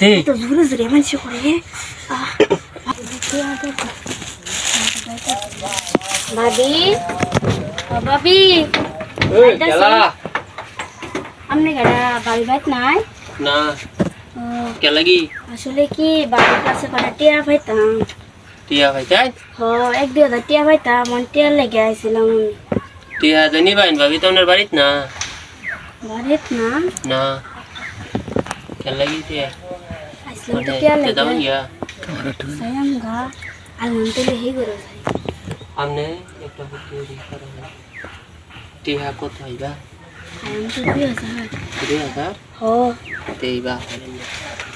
আস্তে তো জোরে জোরে মানুষ করে ভাবি ভাবি আপনি গাড়া বাড়ি বাইক নাই না কে লাগি আসলে কি বাড়ির কাছে কটা টিয়া পাইতাম টিয়া ভাই তাই হ 1-2 টিয়া পাইতাম মন টিয়া লেগে আইছিলাম টিয়া জানি বাইন ভাবি তো আপনার বাড়িত না বাড়িত না না কে লাগি টিয়া আইছিলাম তো টিয়া লেগে দাও ইয়া সায়াম গা আর মন তো লেহি গরো আমনে একটা বুদ্ধি করো টিয়া কত হইবা সায়াম তো 2000 2000 হ তেইবা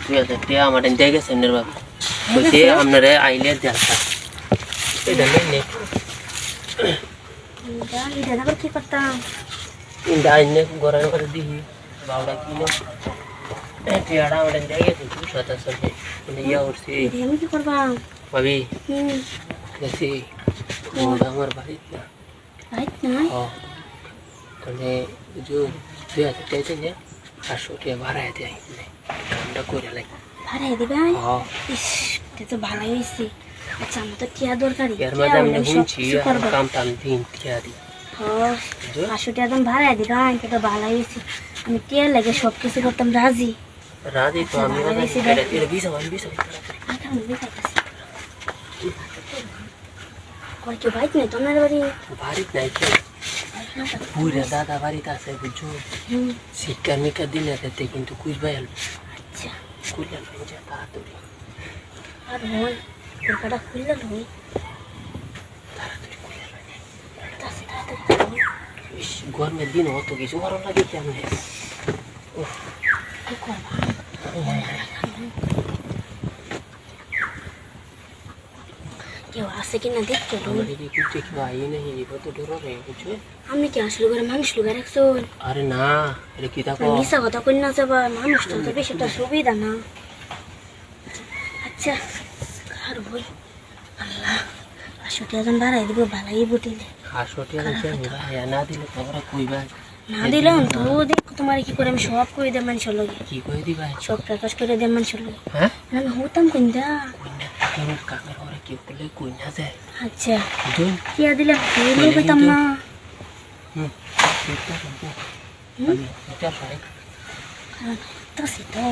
2000 টিয়া আমার দেয় গেছে আপনার বাবা বলতে আপনারে আইলে দেখা এটা নেই এটা আবার কি করতাম ইন্দা আইনে গরার করে দিই বাউডা কিনো টিয়াটা আমার দেয় গেছে 200 সরকে ইয়া উঠছে আমি কি করবাম ভাবি দেখছি আমার বাড়িত না রাইট না মানে যে 2000 টাকা দিয়ে 500 টাকা ভাড়ায় দেয় কামটা করে লাগে ভাড়াই দিবা ইস এটা তো ভালোই হইছে আচ্ছা আমার তো টিয়া দরকারি এর মাঝে আমি শুনছি কাম টাম দিন টিয়া দি হ্যাঁ 500 টাকা দাম ভাড়াই দিবা এটা তো ভালোই হইছে আমি টিয়া লাগে সব কিছু করতাম রাজি রাজি তো আমি এটা বিশ কই কি বাইক নেই তোমার বাড়ি বাড়িত নাই কি পুরা দাদা বাড়িতে আছে বুঝছো শিক্ষা মিকা দিলে যেতে কিন্তু কুইবাই আলবো আচ্ছা কুইলা যা তাড়াতাড়ি আর হই কলকাতা খুললে হই তাড়াতাড়ি কুইলা তাড়াতাড়ি গরমের দিন অত কিছু গরম লাগে কেমন কি করবা কেউ আছে কিনা দেখতে আমি কি আসলে করে মানুষ লুকা রাখছো আরে না এটা কি দেখো মিশা কথা কই না যাবা মানুষটা তো বেশ একটা সুবিধা না আচ্ছা কার বই আল্লাহ 500 টাকা বাড়াই দিব ভালাই বুটিলে 500 টাকা না দিলে তোমরা কইবা না দিলাম তো দেখ তোমার কি করে আমি সব কই দে মানুষের লগে কি কই দিবা সব প্রকাশ করে দে মানুষের লগে হ্যাঁ আমি হতাম কইন্দা তোর কামের ঘরে কি বলে কই না যায় আচ্ছা দুই কি দিলে কইলে কইতাম না এটা সবাই তো সেটা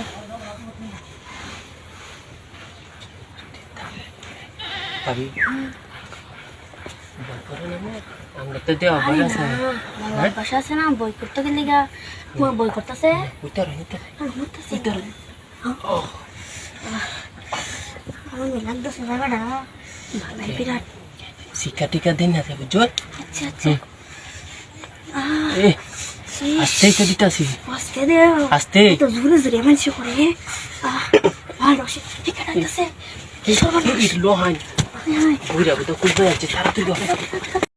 ভাবি আমরা তো দেওয়া বই আছে বাসা আছে না বই করতে গেলে গা বই করতেছে উত্তর আমার লাগতেছে জায়গাটা ভালাই বিরাট শিক্ষা টিকা দিন না বুঝছো আচ্ছা আচ্ছা আস্তে তো দিতাছি আস্তে দে আস্তে তো জোরে জোরে মানুষ করে ভালো ঠিক আছে লোহান বুঝা তো খুব যাচ্ছে তাড়াতাড়ি